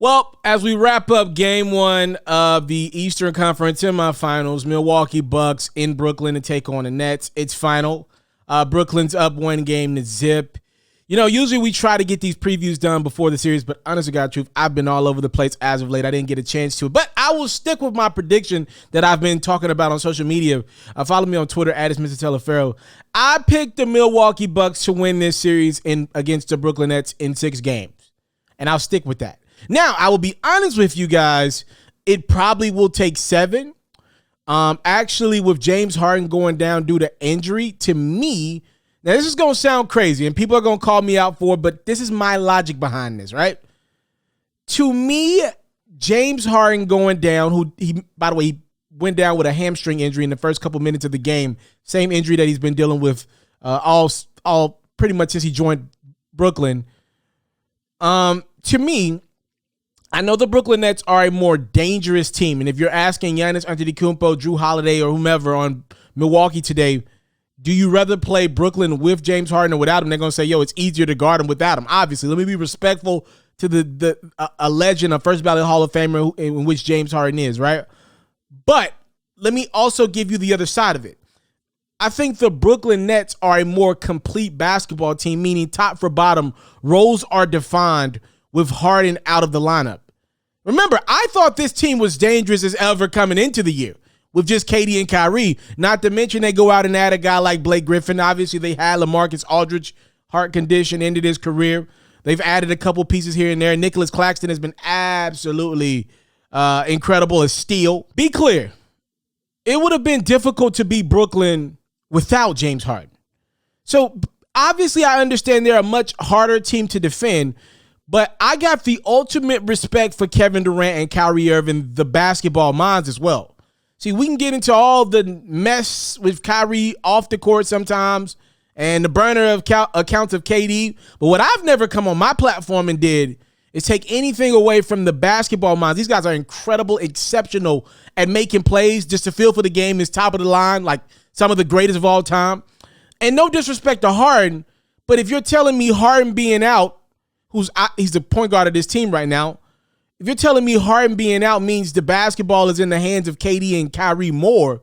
Well, as we wrap up game one of the Eastern Conference semifinals, Milwaukee Bucks in Brooklyn to take on the Nets. It's final. Brooklyn's up 1-0. Usually we try to get these previews done before the series, but honest to God truth, I've been all over the place as of late. I didn't get a chance to. But I will stick with my prediction that I've been talking about on social media. Follow me on Twitter at Mr.Taliaferro. I picked the Milwaukee Bucks to win this series against the Brooklyn Nets in 6 games, and I'll stick with that. Now, I will be honest with you guys, it probably will take 7. Actually, with James Harden going down due to injury, to me, now this is going to sound crazy, and people are going to call me out for it, but this is my logic behind this, right? To me, James Harden going down, by the way, he went down with a hamstring injury in the first couple minutes of the game, same injury that he's been dealing with all pretty much since he joined Brooklyn. To me, I know the Brooklyn Nets are a more dangerous team, and if you're asking Giannis Antetokounmpo, Drew Holiday, or whomever on Milwaukee today, do you rather play Brooklyn with James Harden or without him? They're going to say, yo, it's easier to guard him without him. Obviously, let me be respectful to a legend, a first ballot Hall of Famer in which James Harden is, right? But let me also give you the other side of it. I think the Brooklyn Nets are a more complete basketball team, meaning top for bottom, roles are defined with Harden out of the lineup. Remember, I thought this team was dangerous as ever coming into the year with just KD and Kyrie. Not to mention they go out and add a guy like Blake Griffin. Obviously, they had LaMarcus Aldridge, heart condition, ended his career. They've added a couple pieces here and there. Nicholas Claxton has been absolutely incredible, a steal. Be clear, it would have been difficult to beat Brooklyn without James Harden. So, obviously, I understand they're a much harder team to defend, but I got the ultimate respect for Kevin Durant and Kyrie Irving, the basketball minds as well. See, we can get into all the mess with Kyrie off the court sometimes and the burner of accounts of KD. But what I've never come on my platform and did is take anything away from the basketball minds. These guys are incredible, exceptional at making plays. Just to feel for the game is top of the line, like some of the greatest of all time. And no disrespect to Harden, but if you're telling me Harden being out, he's the point guard of this team right now. If you're telling me Harden being out means the basketball is in the hands of KD and Kyrie more,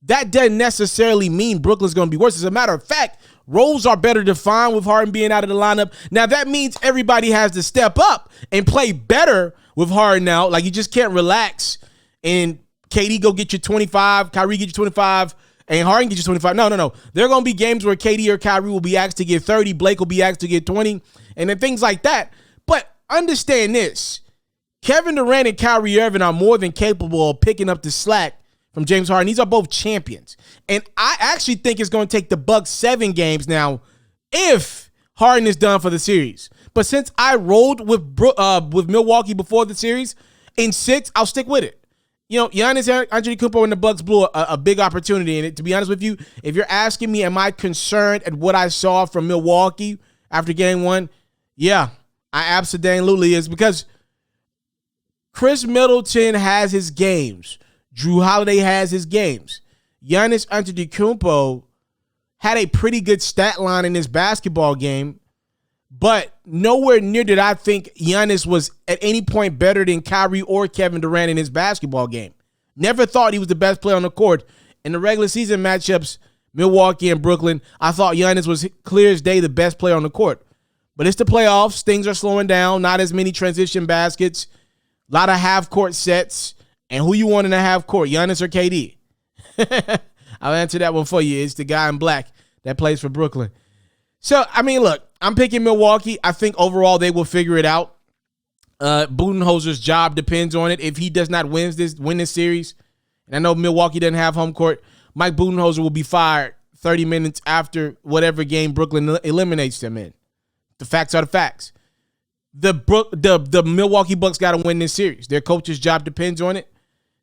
that doesn't necessarily mean Brooklyn's going to be worse. As a matter of fact, roles are better defined with Harden being out of the lineup. Now, that means everybody has to step up and play better with Harden now. Like, you just can't relax and KD go get you 25, Kyrie get you 25, and Harden get you 25. No. There are going to be games where KD or Kyrie will be asked to get 30, Blake will be asked to get 20, and then things like that. But understand this. Kevin Durant and Kyrie Irving are more than capable of picking up the slack from James Harden. These are both champions. And I actually think it's going to take the Bucks 7 games now if Harden is done for the series. But since I rolled with Milwaukee before the series, in 6, I'll stick with it. Giannis Antetokounmpo and the Bucks blew a big opportunity in it. To be honest with you, if you're asking me, am I concerned at what I saw from Milwaukee after game 1? Yeah, I absolutely is, because Chris Middleton has his games. Drew Holiday has his games. Giannis Antetokounmpo had a pretty good stat line in his basketball game, but nowhere near did I think Giannis was at any point better than Kyrie or Kevin Durant in his basketball game. Never thought he was the best player on the court. In the regular season matchups, Milwaukee and Brooklyn, I thought Giannis was clear as day the best player on the court. But it's the playoffs. Things are slowing down. Not as many transition baskets. A lot of half-court sets. And who you want in a half-court, Giannis or KD? I'll answer that one for you. It's the guy in black that plays for Brooklyn. So, look, I'm picking Milwaukee. I think overall they will figure it out. Budenholzer's job depends on it. If he does not win this series, and I know Milwaukee doesn't have home court, Mike Budenholzer will be fired 30 minutes after whatever game Brooklyn eliminates them in. The facts are the facts. The Milwaukee Bucks got to win this series. Their coach's job depends on it.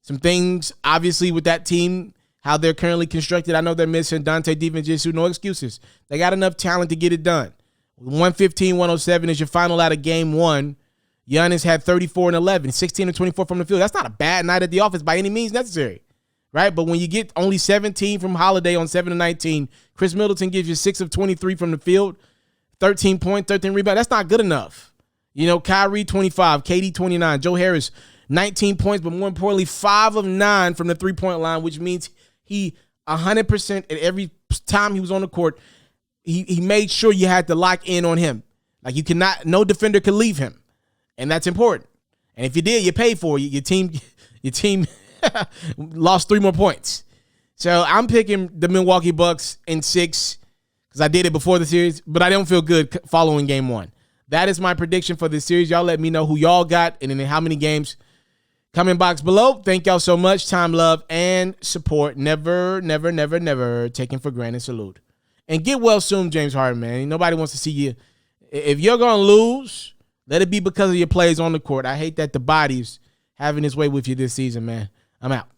Some things, obviously, with that team, how they're currently constructed. I know they're missing Dante DiVincenzo. No excuses. They got enough talent to get it done. 115-107 is your final out of game 1. Giannis had 34 and 11, 16 and 24 from the field. That's not a bad night at the office by any means necessary, right? But when you get only 17 from Holiday on 7 of 19, Chris Middleton gives you 6 of 23 from the field, 13 points, 13 rebounds. That's not good enough. Kyrie 25, KD 29, Joe Harris 19 points, but more importantly, 5 of 9 from the three-point line, which means he 100% at every time he was on the court, he made sure you had to lock in on him. Like no defender could leave him, and that's important. And if you did, you paid for it. Your team lost 3 more points. So I'm picking the Milwaukee Bucks in 6 because I did it before the series, but I don't feel good following game 1. That is my prediction for this series. Y'all let me know who y'all got and then how many games. Comment box below. Thank y'all so much. Time, love, and support. Never, never, never, never taken for granted. Salute. And get well soon, James Harden, man. Nobody wants to see you. If you're going to lose, let it be because of your plays on the court. I hate that the body's having its way with you this season, man. I'm out.